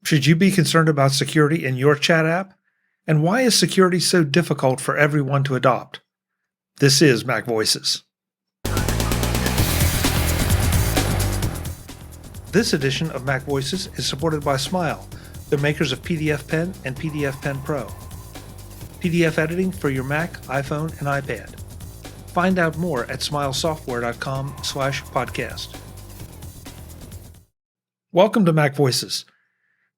Should you be concerned about security in your chat app? And why is security so difficult for everyone to adopt? This is MacVoices. This edition of MacVoices is supported by Smile, the makers of PDF Pen and PDF Pen Pro. PDF editing for your Mac, iPhone, and iPad. Find out more at smilesoftware.com/podcast. Welcome to MacVoices.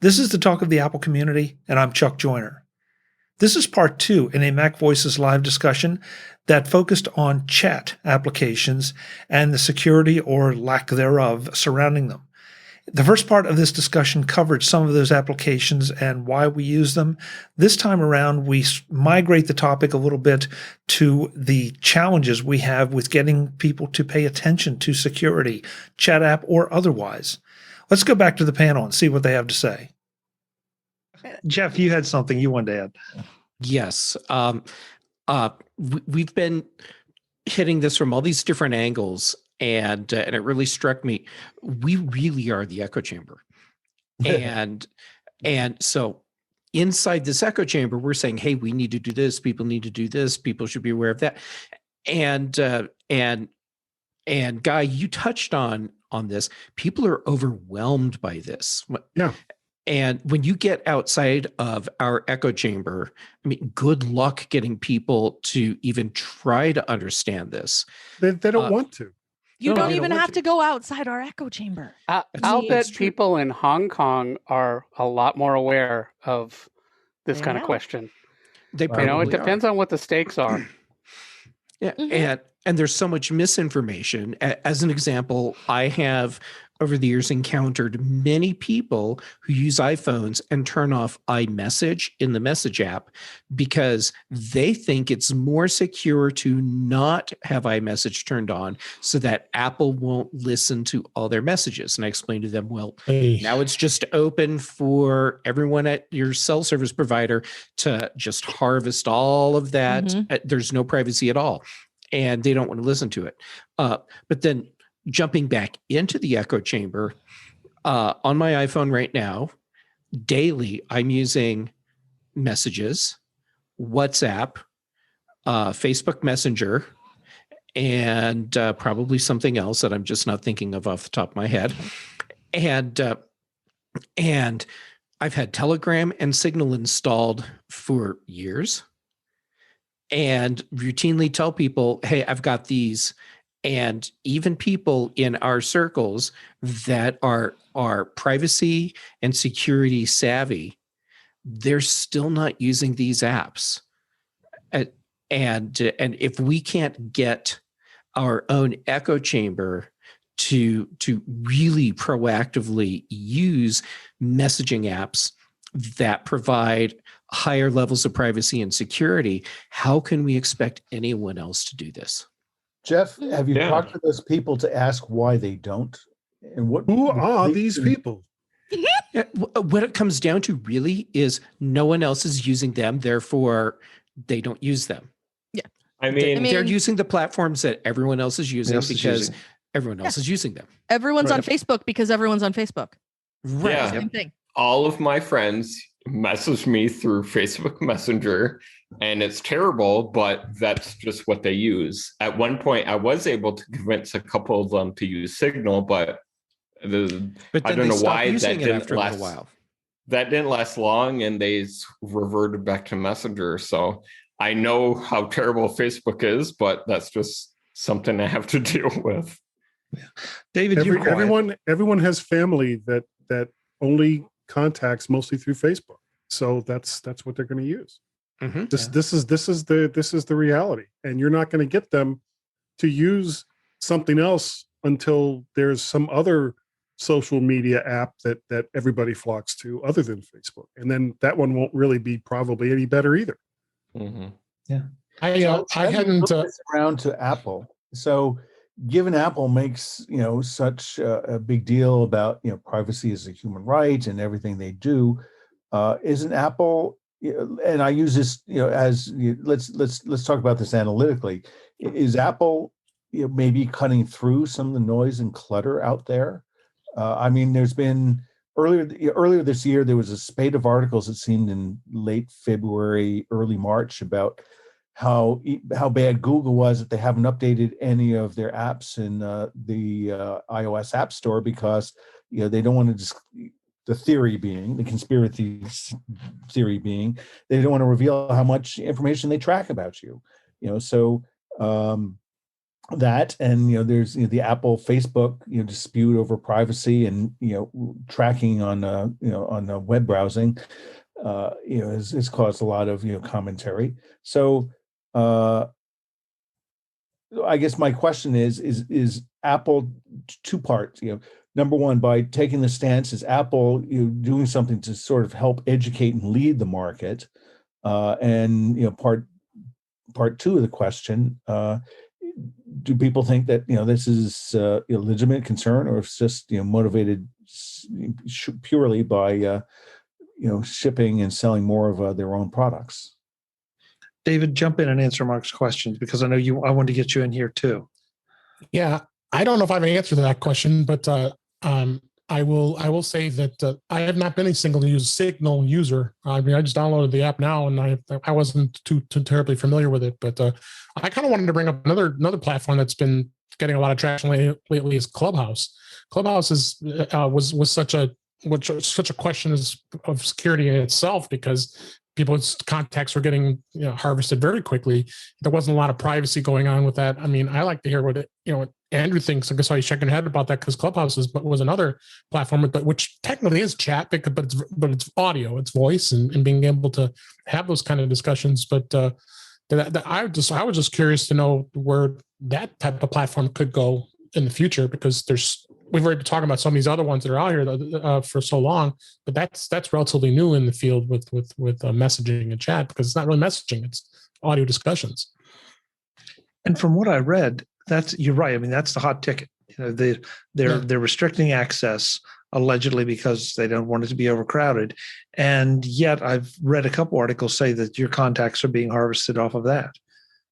This is the talk of the Apple community, and I'm Chuck Joyner. This is part 2 in a MacVoices live discussion that focused on chat applications and the security or lack thereof surrounding them. The first part of this discussion covered some of those applications and why we use them. This time around, we migrate the topic a little bit to the challenges we have with getting people to pay attention to security, chat app or otherwise. Let's go back to the panel and see what they have to say. Jeff, you had something you wanted to add. Yes. We've been hitting this from all these different angles, and it really struck me. We really are the echo chamber. And so inside this echo chamber, we're saying, hey, we need to do this. People need to do this. People should be aware of that. And Guy, you touched on this. People are overwhelmed by this. Yeah. And when you get outside of our echo chamber, I mean, good luck getting people to even try to understand this. They don't want to. You don't even have to go outside our echo chamber. I'll bet people in Hong Kong are a lot more aware of this kind of question. They probably it depends on what the stakes are. Yeah, and there's so much misinformation. As an example, I have over the years encountered many people who use iPhones and turn off iMessage in the message app because they think it's more secure to not have iMessage turned on so that Apple won't listen to all their messages. And I explained to them, well, now it's just open for everyone at your cell service provider to just harvest all of that. Mm-hmm. There's no privacy at all. And they don't want to listen to it. But then jumping back into the echo chamber, on my iPhone right now, daily, I'm using Messages, WhatsApp, Facebook Messenger, and probably something else that I'm just not thinking of off the top of my head. And I've had Telegram and Signal installed for years, and routinely tell people, hey, I've got these. And even people in our circles that are privacy and security savvy, they're still not using these apps. And if we can't get our own echo chamber to really proactively use messaging apps that provide higher levels of privacy and security, how can we expect anyone else to do this? Jeff, have you talked to those people to ask why they don't? And who are these people? What it comes down to really is no one else is using them, therefore they don't use them. Yeah. I mean they're using the platforms that everyone else is using because everyone else is using them. Everyone's on Facebook because everyone's on Facebook. Right. Yeah. Same thing. All of my friends message me through Facebook Messenger, and it's terrible, but that's just what they use. At one point, I was able to convince a couple of them to use Signal, but I don't know why that didn't last. That didn't last long, and they reverted back to Messenger. So I know how terrible Facebook is, but that's just something I have to deal with. Yeah. David, everyone has family that only contacts mostly through Facebook. So that's what they're going to use. Mm-hmm. This is the reality, and you're not going to get them to use something else until there's some other social media app that everybody flocks to other than Facebook, and then that one won't really be probably any better either. Mm-hmm. Yeah, I hadn't around to Apple. So given Apple makes such a big deal about privacy as a human right and everything they do, isn't Apple? And I use this as let's talk about this analytically. Is Apple maybe cutting through some of the noise and clutter out there? I mean, there's been earlier this year, there was a spate of articles, it seemed, in late February, early March, about how bad Google was that they haven't updated any of their apps in the iOS App Store because they don't want to just, the conspiracy theory being, they don't want to reveal how much information they track about you. So that, and there's the Apple Facebook dispute over privacy and tracking on on web browsing has caused a lot of commentary. So I guess my question is Apple, two parts. Number one, by taking the stance, is Apple doing something to sort of help educate and lead the market? And part two of the question: do people think that this is a legitimate concern, or it's just motivated purely by shipping and selling more of their own products? David, jump in and answer Mark's questions, because I know I want to get you in here too. Yeah, I don't know if I have an answer to that question, but I will say that I have not been a Signal user. I mean, I just downloaded the app now, and I wasn't too terribly familiar with it. But I kind of wanted to bring up another platform that's been getting a lot of traction lately is Clubhouse. Clubhouse was such a question of security in itself, because people's contacts were getting harvested very quickly. There wasn't a lot of privacy going on with that. I mean, I like to hear what Andrew thinks. I guess he's shaking head about that, because Clubhouse was another platform, which technically is chat, but it's audio, it's voice, and being able to have those kind of discussions. But I was just curious to know where that type of platform could go in the future, because we've already been talking about some of these other ones that are out here for so long, but that's relatively new in the field with messaging and chat, because it's not really messaging, it's audio discussions. And from what I read, you're right. I mean, that's the hot ticket. They're restricting access allegedly because they don't want it to be overcrowded. And yet I've read a couple articles say that your contacts are being harvested off of that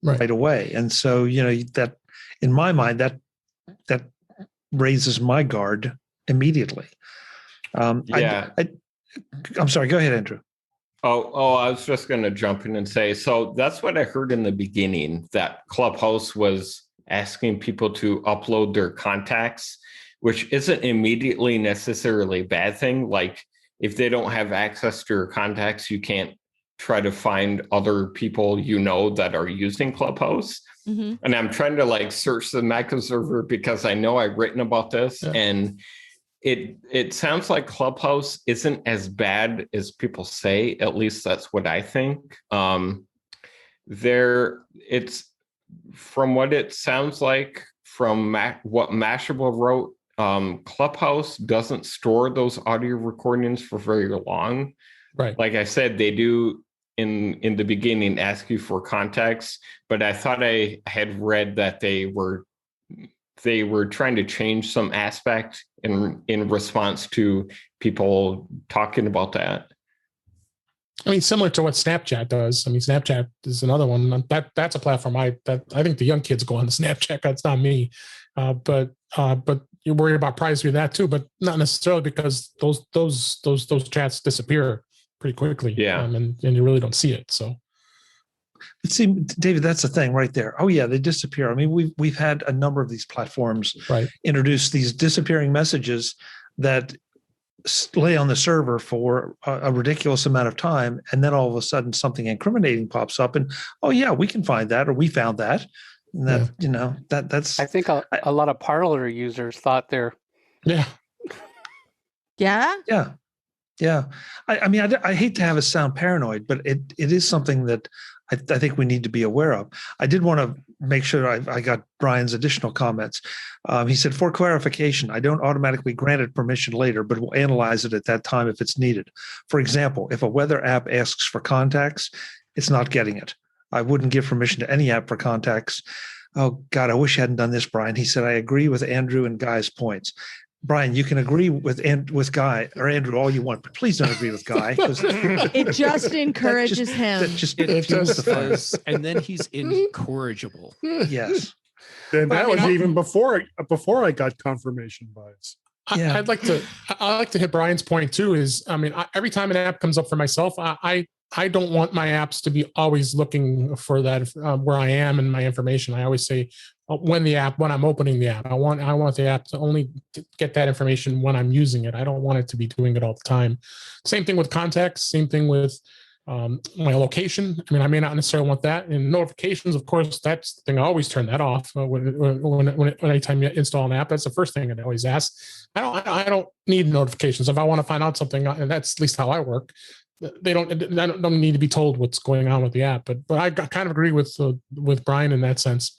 right away. And so, that in my mind, that raises my guard immediately. I'm sorry. Go ahead, Andrew. Oh, I was just going to jump in and say, so that's what I heard in the beginning, that Clubhouse was asking people to upload their contacts, which isn't immediately necessarily a bad thing. Like, if they don't have access to your contacts, you can't try to find other people that are using Clubhouse. Mm-hmm. And I'm trying to search the Mac Observer, because I know I've written about this, and it sounds like Clubhouse isn't as bad as people say. At least that's what I think. It's from what it sounds like from what Mashable wrote. Clubhouse doesn't store those audio recordings for very long. Right. Like I said, they do in the beginning ask you for contacts, but I thought I had read that they were trying to change some aspect in response to people talking about that. I mean, similar to what Snapchat does. I mean, Snapchat is another one. That's a platform I think the young kids go on to Snapchat. That's not me. But you're worried about privacy with that too, but not necessarily, because those chats disappear pretty quickly. Yeah. And you really don't see it. So. But see, David, that's the thing right there. Oh yeah, they disappear. I mean, we've had a number of these platforms introduce these disappearing messages that lay on the server for a ridiculous amount of time, and then all of a sudden something incriminating pops up, and oh yeah, we can find that, or we found that. And that that's. I think a lot of Parler users thought they're. Yeah. I mean, I hate to have us sound paranoid, but it is something that I think we need to be aware of. I did want to make sure I got Brian's additional comments. He said, for clarification, I don't automatically grant it permission later, but will analyze it at that time if it's needed. For example, if a weather app asks for contacts, it's not getting it. I wouldn't give permission to any app for contacts. Oh, God, I wish I hadn't done this, Brian. He said, I agree with Andrew and Guy's points. Brian, you can agree with Guy or Andrew all you want, but please don't agree with Guy. It just encourages him. It just fuels the fire. And then he's incorrigible. Yes. And that was even before I got confirmation bias. Yeah. I'd like to hit Brian's point too. Is I mean, every time an app comes up for myself, I don't want my apps to be always looking for that where I am and my information. I always say when I'm opening the app, I want the app to only get that information when I'm using it. I don't want it to be doing it all the time. Same thing with contacts. Same thing with my location. I mean, I may not necessarily want that. And notifications, of course, that's the thing. I always turn that off anytime you install an app. That's the first thing I always ask. I don't need notifications. If I want to find out something, and that's at least how I work, they don't need to be told what's going on with the app. But I kind of agree with Brian in that sense.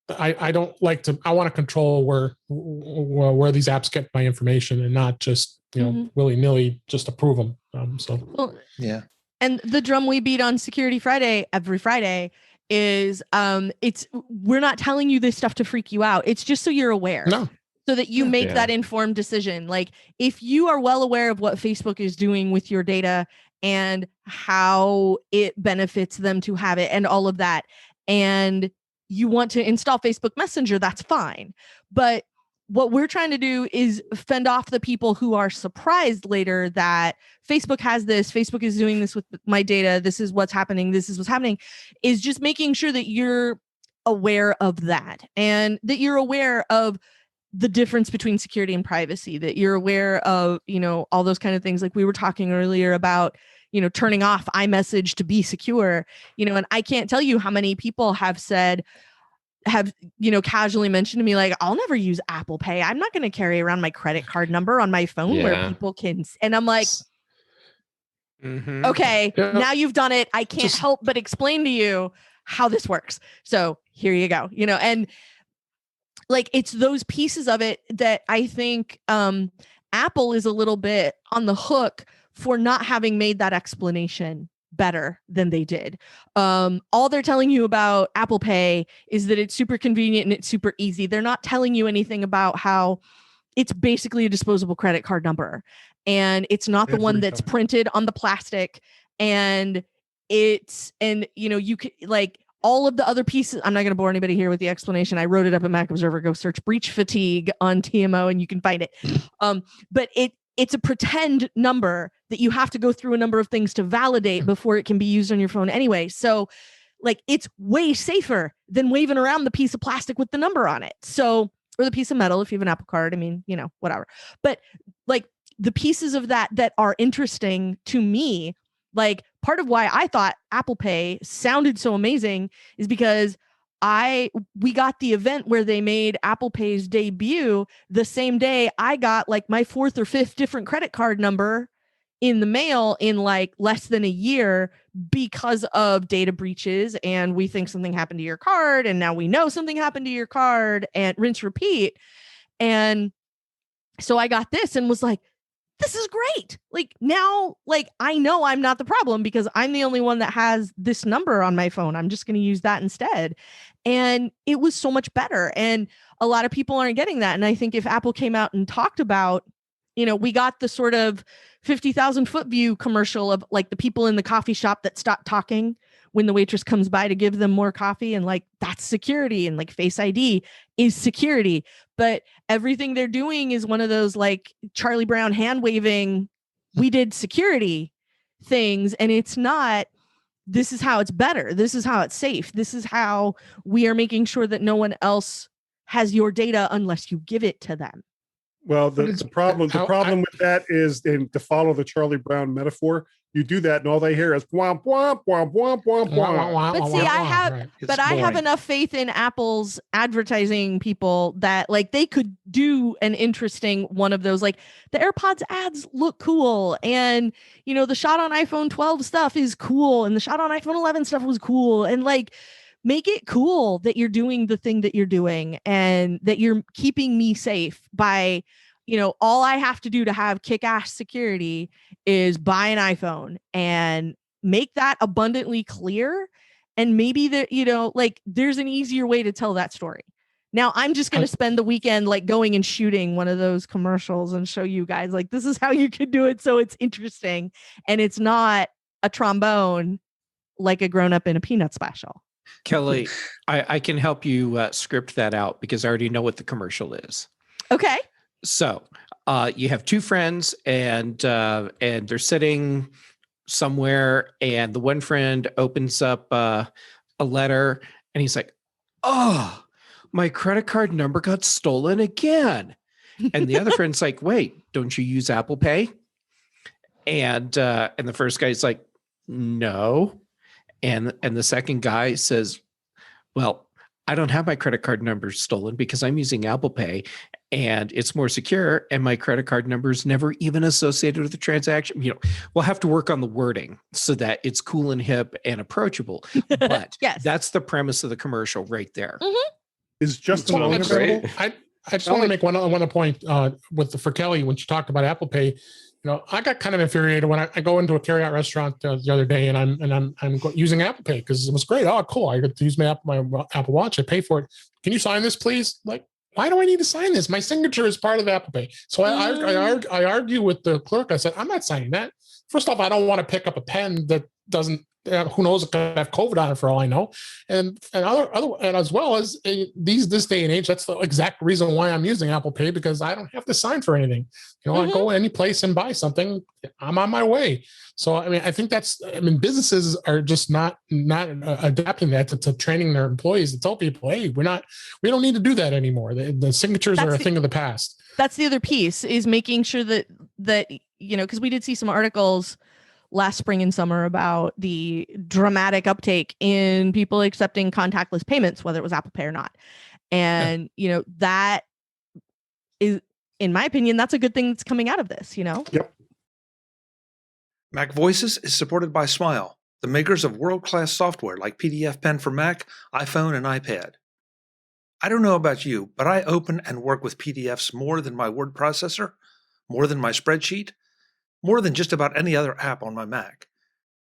I don't like to. I want to control where these apps get my information and not just willy nilly just approve them. Well, yeah. And the drum we beat on Security Friday every Friday is we're not telling you this stuff to freak you out. It's just so you're aware. No. So that you make that informed decision. Like if you are well aware of what Facebook is doing with your data and how it benefits them to have it and all of that, and you want to install Facebook Messenger, that's fine. But what we're trying to do is fend off the people who are surprised later that Facebook has this, Facebook is doing this with my data, this is what's happening, is just making sure that you're aware of that and that you're aware of the difference between security and privacy, that you're aware of, all those kind of things. Like we were talking earlier about, turning off iMessage to be secure, and I can't tell you how many people have casually mentioned to me, like, I'll never use Apple Pay. I'm not going to carry around my credit card number on my phone where people can, and I'm like, okay, now you've done it. I can't help but explain to you how this works. So here you go, and like, it's those pieces of it that I think Apple is a little bit on the hook for not having made that explanation better than they did. All they're telling you about Apple Pay is that it's super convenient and it's super easy. They're not telling you anything about how it's basically a disposable credit card number. And it's not the one that's printed on the plastic. And you could like, all of the other pieces, I'm not going to bore anybody here with the explanation. I wrote it up at Mac Observer. Go search breach fatigue on TMO and you can find it. But it's a pretend number that you have to go through a number of things to validate before it can be used on your phone anyway. So like it's way safer than waving around the piece of plastic with the number on it. So, or the piece of metal if you have an Apple Card. I mean, whatever. But like the pieces of that are interesting to me, like part of why I thought Apple Pay sounded so amazing is because we got the event where they made Apple Pay's debut the same day I got like my 4th or 5th different credit card number in the mail in like less than a year because of data breaches. And we think something happened to your card. And now we know something happened to your card, and rinse, repeat. And so I got this and was like, this is great. Like now, like I know I'm not the problem because I'm the only one that has this number on my phone. I'm just going to use that instead. And it was so much better. And a lot of people aren't getting that. And I think if Apple came out and talked about, we got the sort of 50,000 foot view commercial of like the people in the coffee shop that stop talking when the waitress comes by to give them more coffee, and like that's security, and like Face ID is security. But everything they're doing is one of those like Charlie Brown hand waving, we did security things. And it's not, this is how it's better. This is how it's safe. This is how we are making sure that no one else has your data unless you give it to them. Well, the problem with that is, and to follow the Charlie Brown metaphor, you do that and all they hear is womp womp womp womp womp womp. But see, I have enough faith in Apple's advertising people that like they could do an interesting one of those. Like the AirPods ads look cool, and the shot on iPhone 12 stuff is cool, and the shot on iPhone 11 stuff was cool, and like make it cool that you're doing the thing that you're doing and that you're keeping me safe by, all I have to do to have kick-ass security is buy an iPhone, and make that abundantly clear. And maybe that, like there's an easier way to tell that story. Now I'm just going to spend the weekend like going and shooting one of those commercials and show you guys like, this is how you could do it. So it's interesting. And it's not a trombone like a grown-up in a Peanut special. Kelly, I can help you script that out because I already know what the commercial is. Okay. So you have two friends, and they're sitting somewhere, and the one friend opens up a letter, and he's like, "Oh, my credit card number got stolen again." And the other friend's like, "Wait, don't you use Apple Pay?" And the first guy's like, "No." And the second guy says, "Well, I don't have my credit card number stolen because I'm using Apple Pay, and it's more secure, and my credit card number is never even associated with the transaction." We'll have to work on the wording so that it's cool and hip and approachable. But Yes. that's the premise of the commercial right there. Mm-hmm. Is Justin Long That's great. available? I just want to make one point for Kelly when she talked about Apple Pay. I got kind of infuriated when I go into a carryout restaurant the other day, and I'm using Apple Pay because it was great. Oh, cool! I get to use my Apple Watch. I pay for it. Can you sign this, please? Like, why do I need to sign this? My signature is part of Apple Pay. So I argue with the clerk. I said, I'm not signing that. First off, I don't want to pick up a pen that doesn't. Who knows? It could have COVID on it for all I know, and as well as this day and age, that's the exact reason why I'm using Apple Pay, because I don't have to sign for anything. I go any place and buy something, I'm on my way. So I think businesses are just not adapting that to training their employees to tell people, hey, we don't need to do that anymore. The signatures are a thing of the past. That's the other piece, is making sure that because we did see some articles last spring and summer about the dramatic uptake in people accepting contactless payments, whether it was Apple Pay or not. And, that is, in my opinion, that's a good thing that's coming out of this, Yep. MacVoices is supported by Smile, the makers of world-class software like PDF Pen for Mac, iPhone, and iPad. I don't know about you, but I open and work with PDFs more than my word processor, more than my spreadsheet, more than just about any other app on my Mac.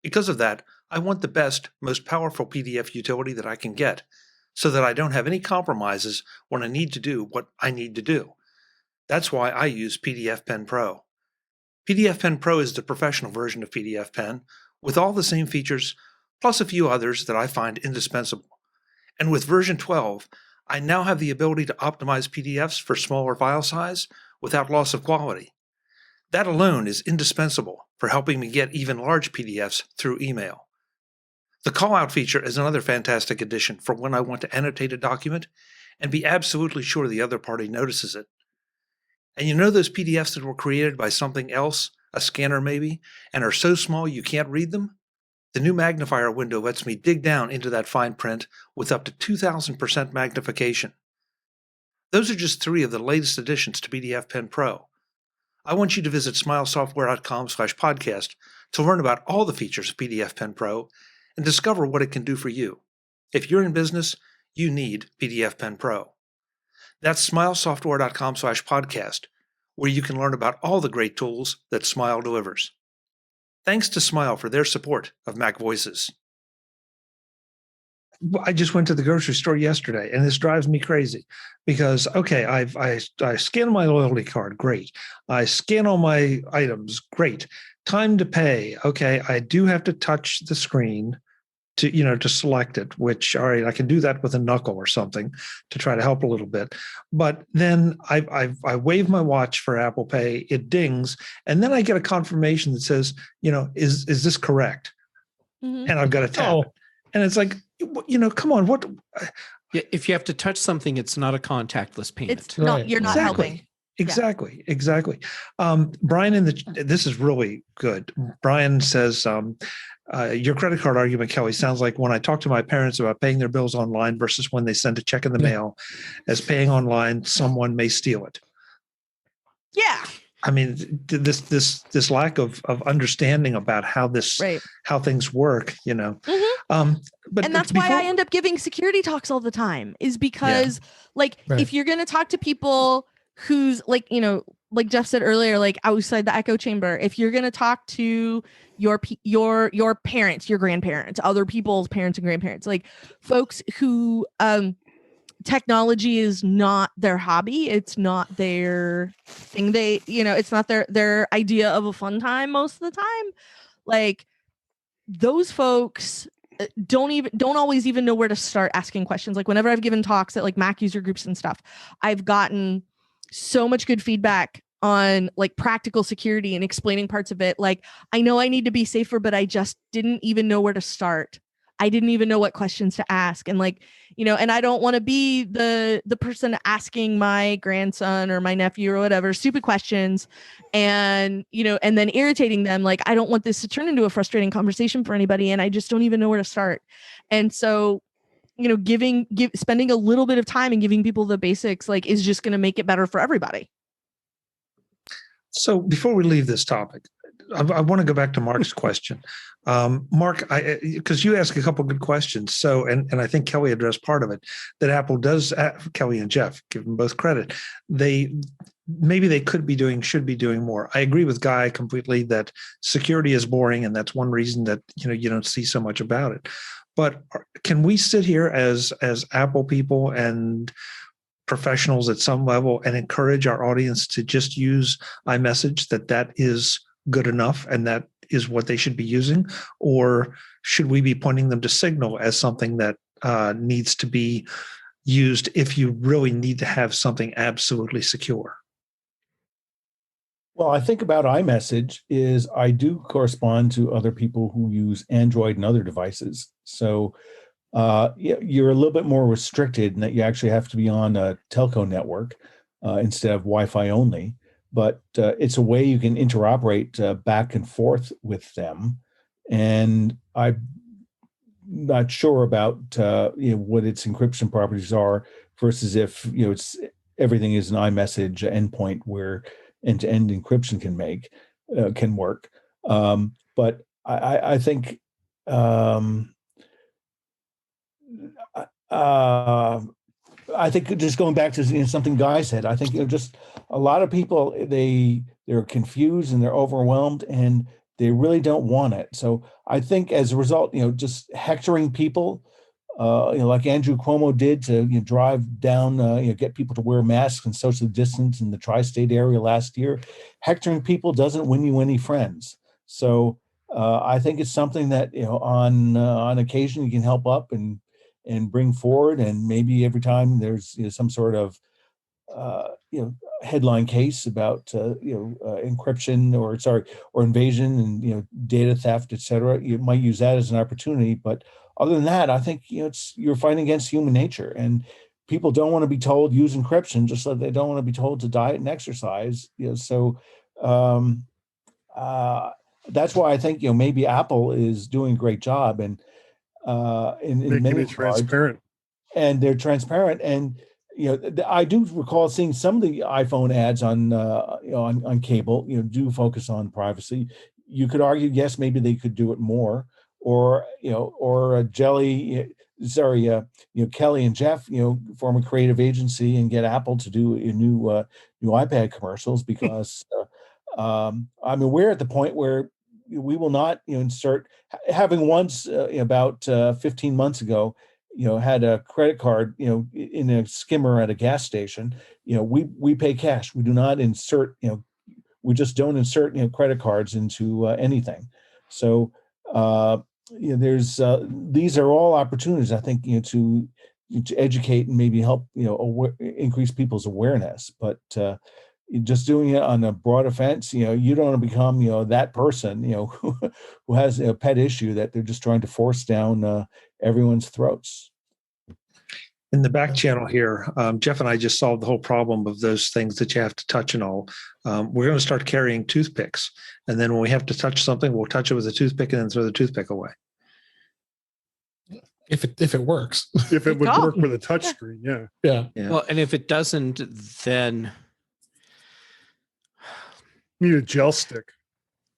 Because of that, I want the best, most powerful PDF utility that I can get, so that I don't have any compromises when I need to do what I need to do. That's why I use PDF Pen Pro. PDF Pen Pro is the professional version of PDF Pen, with all the same features, plus a few others that I find indispensable. And with version 12, I now have the ability to optimize PDFs for smaller file size without loss of quality. That alone is indispensable for helping me get even large PDFs through email. The callout feature is another fantastic addition for when I want to annotate a document and be absolutely sure the other party notices it. And those PDFs that were created by something else, a scanner maybe, and are so small you can't read them? The new magnifier window lets me dig down into that fine print with up to 2,000% magnification. Those are just 3 of the latest additions to PDF Pen Pro. I want you to visit smilesoftware.com/podcast to learn about all the features of PDF Pen Pro and discover what it can do for you. If you're in business, you need PDF Pen Pro. That's smilesoftware.com/podcast, where you can learn about all the great tools that Smile delivers. Thanks to Smile for their support of MacVoices. I just went to the grocery store yesterday, and this drives me crazy because, okay, I scan my loyalty card, great. I scan all my items, great. Time to pay, okay. I do have to touch the screen to select it, which, all right, I can do that with a knuckle or something to try to help a little bit. But then I wave my watch for Apple Pay, it dings, and then I get a confirmation that says, is this correct? Mm-hmm. And I've got to tap it. And it's like, come on, what? Yeah, if you have to touch something, it's not a contactless payment. It's not. You're not helping. Exactly. Brian this is really good. Brian says, your credit card argument, Kelly, sounds like when I talk to my parents about paying their bills online versus when they send a check in the mail, as paying online, someone may steal it. Yeah. I mean, this lack of understanding about how how things work, Mm-hmm. But that's why I end up giving security talks all the time, is because if you're going to talk to people who's like Jeff said earlier, like outside the echo chamber, if you're going to talk to your parents, your grandparents, other people's parents and grandparents, like folks who, technology is not their hobby. It's not their thing. It's not their idea of a fun time most of the time. Like those folks don't always even know where to start asking questions. Like whenever I've given talks at like Mac user groups and stuff, I've gotten so much good feedback on like practical security and explaining parts of it. Like, I know I need to be safer, but I just didn't even know where to start. I didn't even know what questions to ask. And like, you know, and I don't want to be the person asking my grandson or my nephew or whatever stupid questions and, you know, and then irritating them. Like, I don't want this to turn into a frustrating conversation for anybody. And I just don't even know where to start. And so, you know, spending a little bit of time and giving people the basics, like, is just going to make it better for everybody. So before we leave this topic, I want to go back to Mark's question. Mark, because you asked a couple of good questions. So, and I think Kelly addressed part of it, that Apple does, Kelly and Jeff, give them both credit. Maybe they should be doing more. I agree with Guy completely that security is boring, and that's one reason that, you know, you don't see so much about it. But can we sit here as Apple people and professionals at some level and encourage our audience to just use iMessage, that is good enough and that is what they should be using? Or should we be pointing them to Signal as something that needs to be used if you really need to have something absolutely secure? Well, I think about iMessage is I do correspond to other people who use Android and other devices. So you're a little bit more restricted in that you actually have to be on a telco network instead of Wi-Fi only. But it's a way you can interoperate back and forth with them. And I'm not sure about what its encryption properties are versus if it's everything is an iMessage endpoint where end-to-end encryption can work. But I think. I think just going back to something Guy said, I think just a lot of people, they're confused and they're overwhelmed and they really don't want it. So I think as a result, just hectoring people, like Andrew Cuomo did to drive down, get people to wear masks and social distance in the tri-state area last year, hectoring people doesn't win you any friends. So I think it's something that on occasion you can help up and bring forward, and maybe every time there's some sort of headline case about encryption or invasion and data theft, et cetera, you might use that as an opportunity. But other than that, I think you're fighting against human nature, and people don't want to be told use encryption, just like they don't want to be told to diet and exercise. So that's why I think maybe Apple is doing a great job and in making many it transparent. And they're transparent. And I do recall seeing some of the iPhone ads on cable. Do focus on privacy. You could argue, yes, maybe they could do it more, or Kelly and Jeff, form a creative agency and get Apple to do a new iPad commercials, because we're at the point where we will not insert, having once about 15 months ago had a credit card in a skimmer at a gas station. We pay cash. We do not insert we just don't insert credit cards into anything. So there's these are all opportunities, I think, to educate and maybe help increase people's awareness. But just doing it on a broad offense, you don't want to become, that person, who has a pet issue that they're just trying to force down everyone's throats. In the back channel here, Jeff and I just solved the whole problem of those things that you have to touch and all. We're going to start carrying toothpicks. And then when we have to touch something, we'll touch it with a toothpick and then throw the toothpick away. If it works. If it would work with a touch screen, yeah. Well, and if it doesn't, then need a gel stick.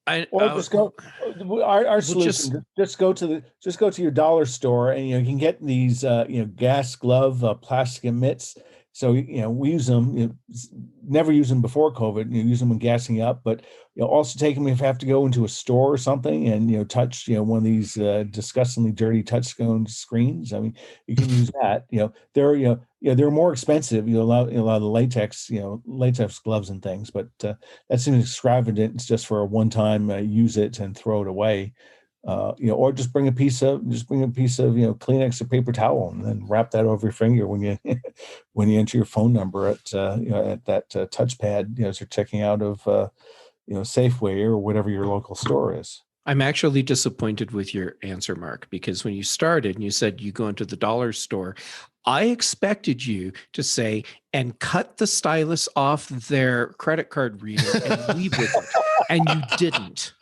Just go. Our solution. Just go to your dollar store, and you can get these gas glove plastic mitts. So we use them. Never use them before COVID. Use them when gassing up, but also take them if you have to go into a store or something and touch one of these disgustingly dirty touchstone screens. I mean, you can use that. They're more expensive. A lot of the latex gloves and things, but that seems extravagant. It's just for a one-time use it and throw it away. Or just bring a piece of Kleenex or paper towel, and then wrap that over your finger when you when you enter your phone number at that touchpad, so checking out of Safeway or whatever your local store is. I'm actually disappointed with your answer, Mark, because when you started and you said you go into the dollar store, I expected you to say, and cut the stylus off their credit card reader and leave with it. And you didn't.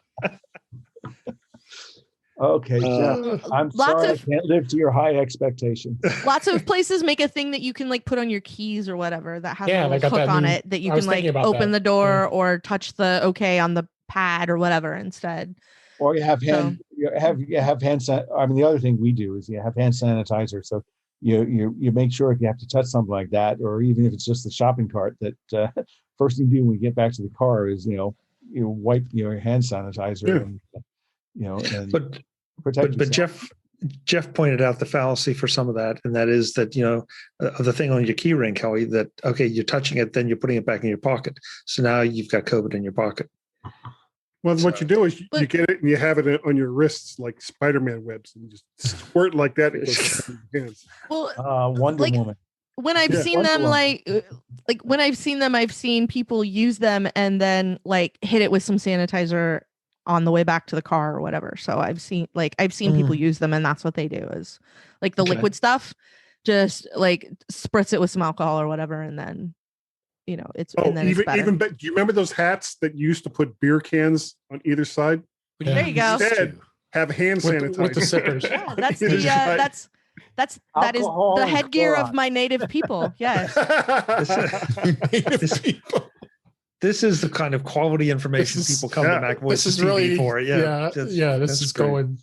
Okay, Jeff, I'm sorry I can't live to your high expectation. Lots of places make a thing that you can put on your keys or whatever that has a they got hook that on new- it that you I was can thinking about open that. the door or touch the OK on the pad or whatever instead. Or you have hand I mean, the other thing we do is you have hand sanitizer. So you make sure if you have to touch something like that, or even if it's just the shopping cart, that first thing you do when you get back to the car is you wipe your hand sanitizer and But protect yourself. Jeff pointed out the fallacy for some of that, and that is that the thing on your key ring, Kelly, that you're touching it, then you're putting it back in your pocket. So now you've got COVID in your pocket. Well, what you do is you get it and you have it on your wrists like Spider-Man webs, and you just squirt like that. It goes in your hands. Well, Wonder Woman. When I've seen them, when I've seen them, I've seen people use them and then hit it with some sanitizer on the way back to the car or whatever. So I've seen people use them, and that's what they do is the liquid stuff, just spritz it with some alcohol or whatever, and then it's and then it's better. Even do you remember those hats that used to put beer cans on either side? Yeah. There you go. Instead, have hand sanitizer with the sippers. Yeah, that is the headgear of my native people. Yes. This is the kind of quality information people come to MacVoices TV really, for. This is great. Going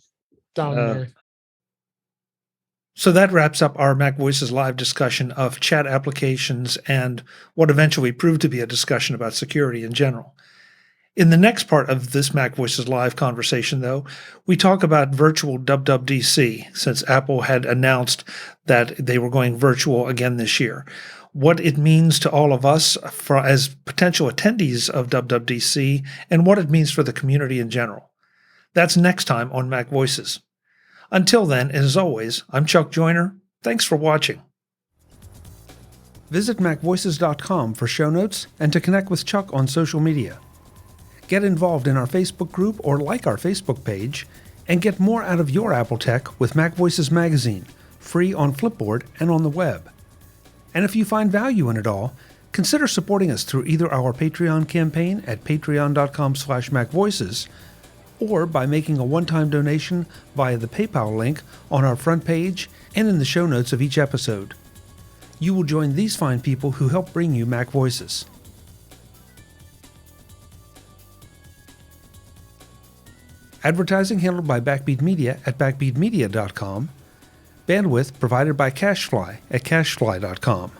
down there. So that wraps up our MacVoices live discussion of chat applications and what eventually proved to be a discussion about security in general. In the next part of this MacVoices live conversation, though, we talk about virtual WWDC, since Apple had announced that they were going virtual again this year. What it means to all of us as potential attendees of WWDC, and what it means for the community in general. That's next time on MacVoices. Until then, as always, I'm Chuck Joyner. Thanks for watching. Visit MacVoices.com for show notes and to connect with Chuck on social media. Get involved in our Facebook group or like our Facebook page, and get more out of your Apple tech with MacVoices Magazine, free on Flipboard and on the web. And if you find value in it all, consider supporting us through either our Patreon campaign at patreon.com/MacVoices, or by making a one-time donation via the PayPal link on our front page and in the show notes of each episode. You will join these fine people who help bring you MacVoices. Advertising handled by Backbeat Media at backbeatmedia.com. Bandwidth provided by CacheFly at cachefly.com.